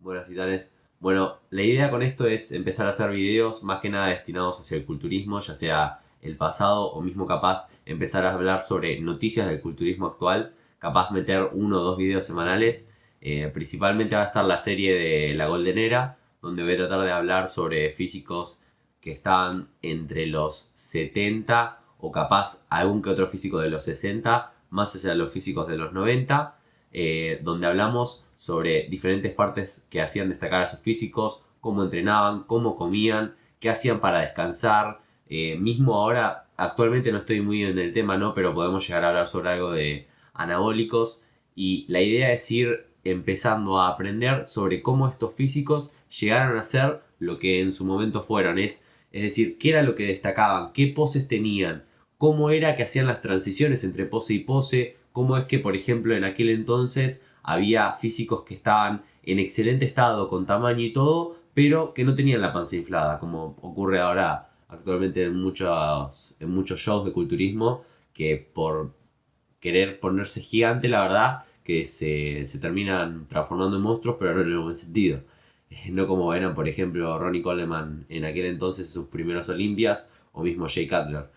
Buenas titanes. Bueno, la idea con esto es empezar a hacer videos más que nada destinados hacia el culturismo, ya sea el pasado o mismo capaz empezar a hablar sobre noticias del culturismo actual, capaz meter uno o dos videos semanales. Principalmente va a estar la serie de La Golden Era, donde voy a tratar de hablar sobre físicos que están entre los 70 o capaz algún que otro físico de los 60, más hacia los físicos de los 90, donde hablamos sobre diferentes partes que hacían destacar a sus físicos, cómo entrenaban, cómo comían, qué hacían para descansar. Mismo ahora, actualmente no estoy muy en el tema, ¿no? Pero podemos llegar a hablar sobre algo de anabólicos. Y la idea es ir empezando a aprender sobre cómo estos físicos llegaron a ser lo que en su momento fueron. Es decir, qué era lo que destacaban, qué poses tenían, cómo era que hacían las transiciones entre pose y pose, cómo es que, por ejemplo, en aquel entonces había físicos que estaban en excelente estado, con tamaño y todo, pero que no tenían la panza inflada, como ocurre ahora actualmente en muchos shows de culturismo, que por querer ponerse gigante, la verdad, que se terminan transformando en monstruos, pero no en el buen sentido. No como eran, por ejemplo, Ronnie Coleman en aquel entonces, en sus primeros Olimpias, o mismo Jay Cutler.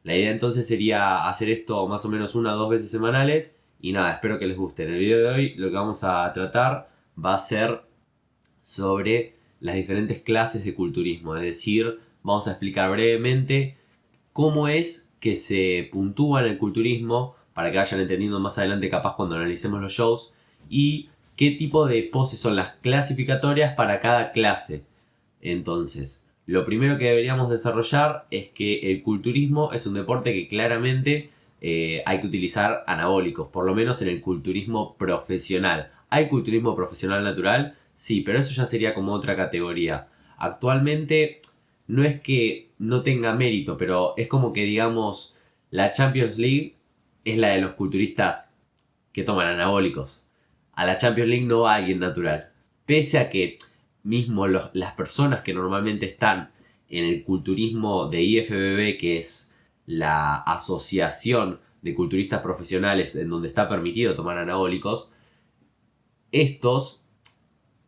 La idea entonces sería hacer esto más o menos una o dos veces semanales. Y nada, espero que les guste. En el video de hoy lo que vamos a tratar va a ser sobre las diferentes clases de culturismo. Es decir, vamos a explicar brevemente cómo es que se puntúa en el culturismo para que vayan entendiendo más adelante capaz cuando analicemos los shows y qué tipo de poses son las clasificatorias para cada clase. Entonces, lo primero que deberíamos desarrollar es que el culturismo es un deporte que claramente hay que utilizar anabólicos, por lo menos en el culturismo profesional. ¿Hay culturismo profesional natural? Sí, pero eso ya sería como otra categoría. Actualmente no es que no tenga mérito, pero es como que digamos la Champions League es la de los culturistas que toman anabólicos. A la Champions League no va alguien natural. Pese a que mismo las personas que normalmente están en el culturismo de IFBB, que es la asociación de culturistas profesionales en donde está permitido tomar anabólicos, estos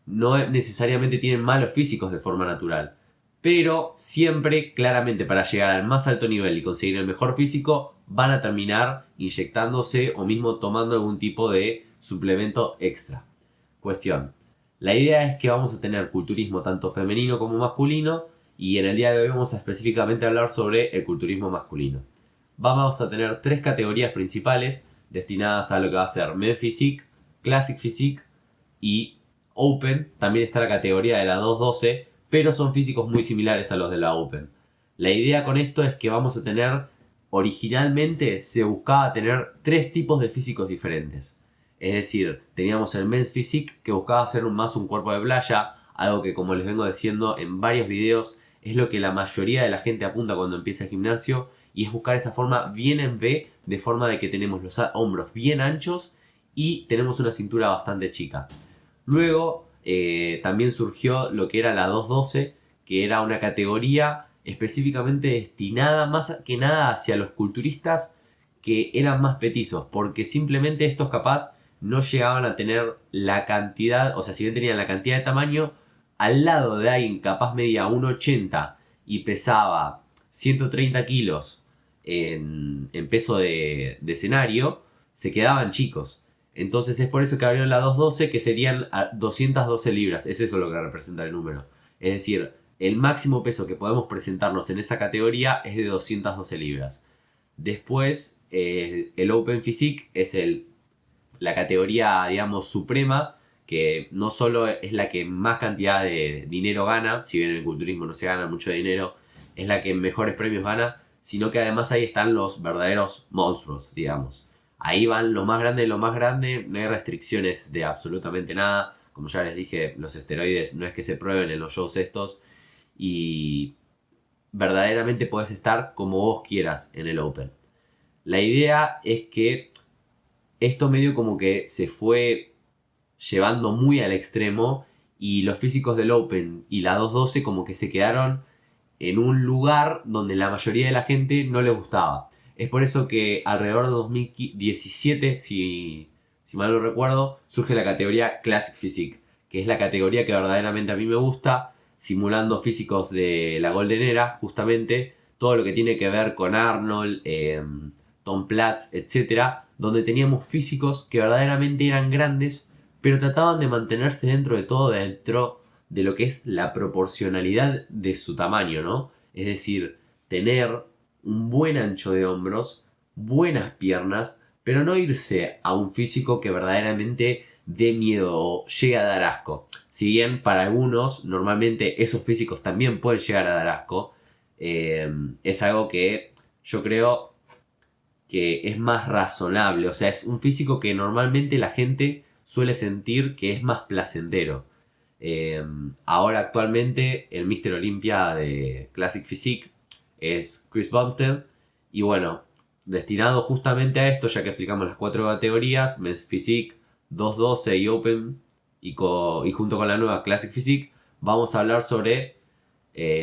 no necesariamente tienen malos físicos de forma natural. Pero siempre, claramente, para llegar al más alto nivel y conseguir el mejor físico, van a terminar inyectándose o mismo tomando algún tipo de suplemento extra. Cuestión. La idea es que vamos a tener culturismo tanto femenino como masculino y en el día de hoy vamos a específicamente hablar sobre el culturismo masculino. Vamos a tener tres categorías principales destinadas a lo que va a ser Men Physique, Classic Physique y Open. También está la categoría de la 212, pero son físicos muy similares a los de la Open. La idea con esto es que vamos a tener, originalmente se buscaba tener tres tipos de físicos diferentes. Es decir, teníamos el Men's Physique que buscaba hacer más un cuerpo de playa, algo que como les vengo diciendo en varios videos es lo que la mayoría de la gente apunta cuando empieza el gimnasio y es buscar esa forma bien en V, de forma de que tenemos los hombros bien anchos y tenemos una cintura bastante chica. Luego también surgió lo que era la 212, que era una categoría específicamente destinada más que nada hacia los culturistas que eran más petizos, porque simplemente estos capaz no llegaban a tener la cantidad, o sea, si bien tenían la cantidad de tamaño, al lado de alguien capaz medía 1,80 y pesaba 130 kilos en peso de escenario, se quedaban chicos. Entonces es por eso que abrieron la 212, que serían 212 libras. Es eso lo que representa el número. Es decir, el máximo peso que podemos presentarnos en esa categoría es de 212 libras. Después, el Open Physique es la categoría, digamos, suprema, que no solo es la que más cantidad de dinero gana, si bien en el culturismo no se gana mucho dinero, es la que mejores premios gana, sino que además ahí están los verdaderos monstruos, digamos. Ahí van lo más grande de lo más grande, no hay restricciones de absolutamente nada. Como ya les dije, los esteroides no es que se prueben en los shows estos y verdaderamente puedes estar como vos quieras en el Open. La idea es que esto medio como que se fue llevando muy al extremo y los físicos del Open y la 212 como que se quedaron en un lugar donde la mayoría de la gente no le gustaba. Es por eso que alrededor de 2017, si mal no recuerdo, surge la categoría Classic Physique, que es la categoría que verdaderamente a mí me gusta, simulando físicos de la Golden Era, justamente todo lo que tiene que ver con Arnold, Tom Platz, etcétera, donde teníamos físicos que verdaderamente eran grandes, pero trataban de mantenerse dentro de todo, dentro de lo que es la proporcionalidad de su tamaño, ¿no? Es decir, tener un buen ancho de hombros, buenas piernas, pero no irse a un físico que verdaderamente dé miedo o llegue a dar asco. Si bien para algunos normalmente esos físicos también pueden llegar a dar asco, es algo que yo creo que es más razonable. O sea, es un físico que normalmente la gente suele sentir que es más placentero. Ahora actualmente el Mr. Olympia de Classic Physique es Chris Bumstead. Y bueno, destinado justamente a esto, ya que explicamos las 4 categorías, Men's Physique, 212 y Open, y junto con la nueva Classic Physique, vamos a hablar sobre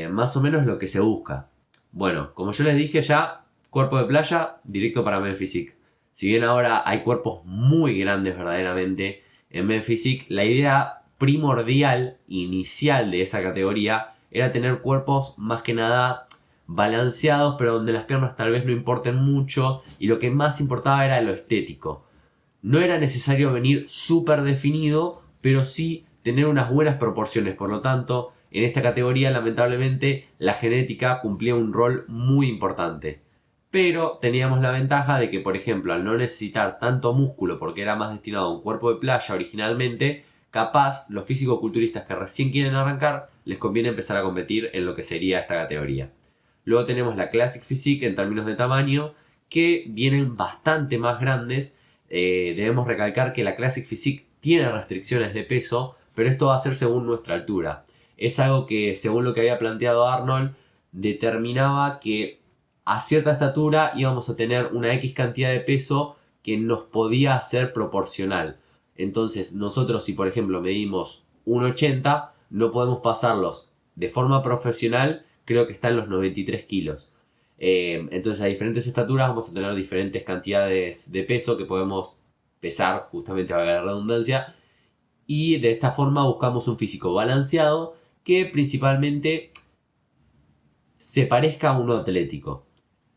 más o menos lo que se busca. Bueno, como yo les dije ya, cuerpo de playa, directo para Men Physique. Si bien ahora hay cuerpos muy grandes verdaderamente en Men Physique, la idea primordial, inicial de esa categoría, era tener cuerpos más que nada balanceados, pero donde las piernas tal vez no importen mucho, y lo que más importaba era lo estético. No era necesario venir súper definido, pero sí tener unas buenas proporciones. Por lo tanto, en esta categoría, lamentablemente, la genética cumplía un rol muy importante. Pero teníamos la ventaja de que, por ejemplo, al no necesitar tanto músculo porque era más destinado a un cuerpo de playa originalmente, capaz los físico-culturistas que recién quieren arrancar les conviene empezar a competir en lo que sería esta categoría. Luego tenemos la Classic Physique en términos de tamaño, que vienen bastante más grandes. Debemos recalcar que la Classic Physique tiene restricciones de peso, pero esto va a ser según nuestra altura. Es algo que, según lo que había planteado Arnold, determinaba que a cierta estatura íbamos a tener una X cantidad de peso que nos podía ser proporcional. Entonces, nosotros si por ejemplo medimos 1,80, no podemos pasarlos de forma profesional, creo que está en los 93 kilos. Entonces a diferentes estaturas vamos a tener diferentes cantidades de peso que podemos pesar, justamente valga la redundancia, y de esta forma buscamos un físico balanceado que principalmente se parezca a uno atlético.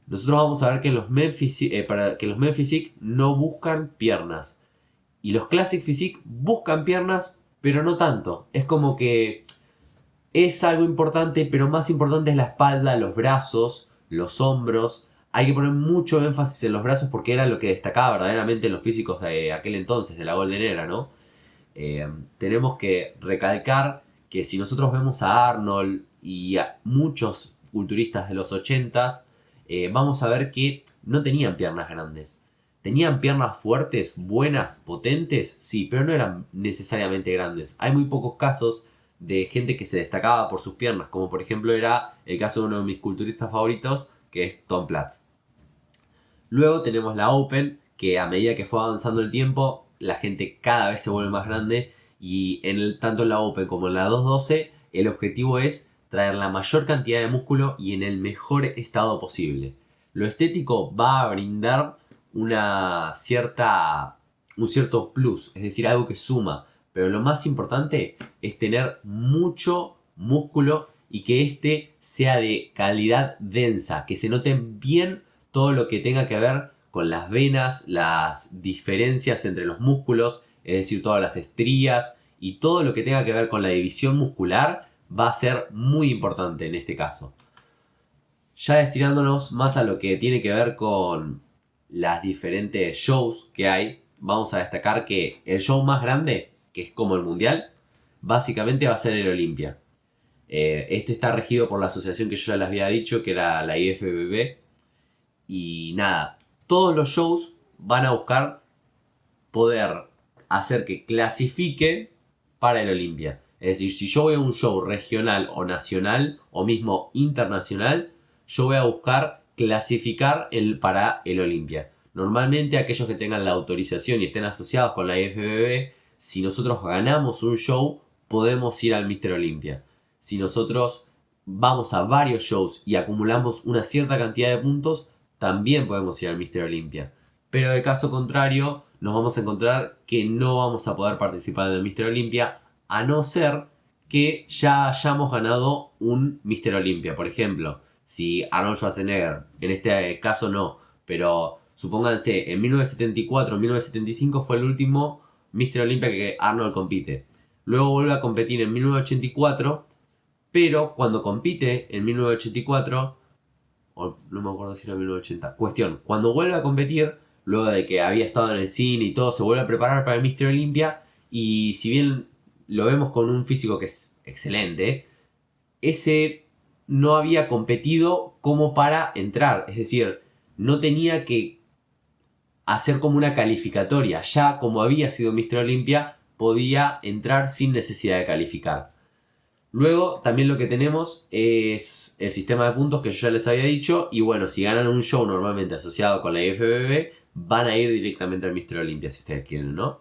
Nosotros vamos a ver que los Men Physique no buscan piernas y los Classic Physique buscan piernas, pero no tanto. Es como que es algo importante, pero más importante es la espalda, los brazos, los hombros. Hay que poner mucho énfasis en los brazos porque era lo que destacaba verdaderamente en los físicos de aquel entonces, de la Golden Era, ¿no? Tenemos que recalcar que si nosotros vemos a Arnold y a muchos culturistas de los 80s, vamos a ver que no tenían piernas grandes. ¿Tenían piernas fuertes, buenas, potentes? Sí, pero no eran necesariamente grandes. Hay muy pocos casos de gente que se destacaba por sus piernas, como por ejemplo era el caso de uno de mis culturistas favoritos, que es Tom Platz. Luego tenemos la Open, que a medida que fue avanzando el tiempo, la gente cada vez se vuelve más grande y tanto en la Open como en la 212 el objetivo es traer la mayor cantidad de músculo y en el mejor estado posible. Lo estético va a brindar un cierto plus, es decir, algo que suma, pero lo más importante es tener mucho músculo y que este sea de calidad densa, que se note bien todo lo que tenga que ver con las venas, las diferencias entre los músculos, es decir, todas las estrías y todo lo que tenga que ver con la división muscular va a ser muy importante en este caso. Ya destinándonos más a lo que tiene que ver con las diferentes shows que hay, vamos a destacar que el show más grande, que es como el mundial, básicamente va a ser el Olympia. Este está regido por la asociación que yo ya les había dicho, que era la IFBB. Y nada, todos los shows van a buscar poder hacer que clasifique para el Olympia. Es decir, si yo voy a un show regional o nacional o mismo internacional, yo voy a buscar clasificar para el Olympia. Normalmente aquellos que tengan la autorización y estén asociados con la IFBB, si nosotros ganamos un show, podemos ir al Mr. Olympia. Si nosotros vamos a varios shows y acumulamos una cierta cantidad de puntos, también podemos ir al Mr. Olympia. Pero de caso contrario, nos vamos a encontrar que no vamos a poder participar del Mr. Olympia a no ser que ya hayamos ganado un Mr. Olympia. Por ejemplo, si Arnold Schwarzenegger, en este caso no, pero supónganse, en 1974, 1975 fue el último Mr. Olympia que Arnold compite. Luego vuelve a competir en 1984, pero cuando compite en 1984, o no me acuerdo si era 1980, cuestión, cuando vuelve a competir, luego de que había estado en el cine y todo, se vuelve a preparar para el Mr. Olympia, y si bien lo vemos con un físico que es excelente, ese no había competido como para entrar, es decir, no tenía que hacer como una calificatoria, ya como había sido Mr. Olympia, podía entrar sin necesidad de calificar. Luego también lo que tenemos es el sistema de puntos que yo ya les había dicho, y bueno, si ganan un show normalmente asociado con la IFBB, van a ir directamente al Mr. Olympia si ustedes quieren, ¿no?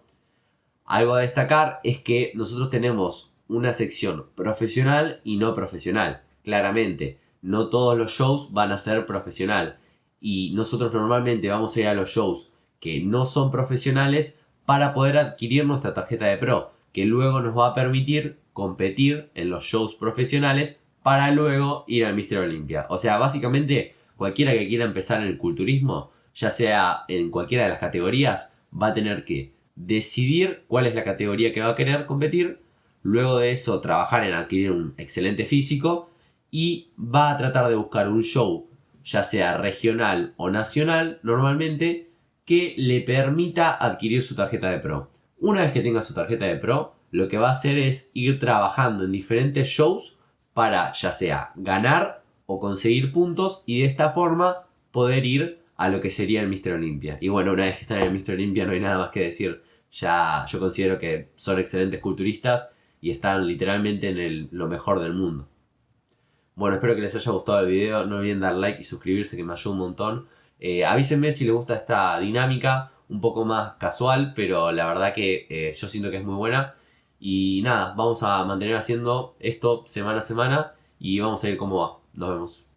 Algo a destacar es que nosotros tenemos una sección profesional y no profesional. Claramente, no todos los shows van a ser profesional. Y nosotros normalmente vamos a ir a los shows que no son profesionales para poder adquirir nuestra tarjeta de pro, que luego nos va a permitir competir en los shows profesionales para luego ir al Mr. Olympia. O sea, básicamente cualquiera que quiera empezar en el culturismo, ya sea en cualquiera de las categorías, va a tener que decidir cuál es la categoría que va a querer competir, luego de eso trabajar en adquirir un excelente físico y va a tratar de buscar un show, ya sea regional o nacional normalmente, que le permita adquirir su tarjeta de pro. Una vez que tenga su tarjeta de pro, lo que va a hacer es ir trabajando en diferentes shows para ya sea ganar o conseguir puntos y de esta forma poder ir a lo que sería el Mr. Olympia. Y bueno, una vez que están en el Mr. Olympia no hay nada más que decir. Ya yo considero que son excelentes culturistas y están literalmente en lo mejor del mundo. Bueno, espero que les haya gustado el video. No olviden dar like y suscribirse, que me ayuda un montón. Avísenme si les gusta esta dinámica, un poco más casual, pero la verdad que yo siento que es muy buena. Y nada, vamos a mantener haciendo esto semana a semana y vamos a ver cómo va. Nos vemos.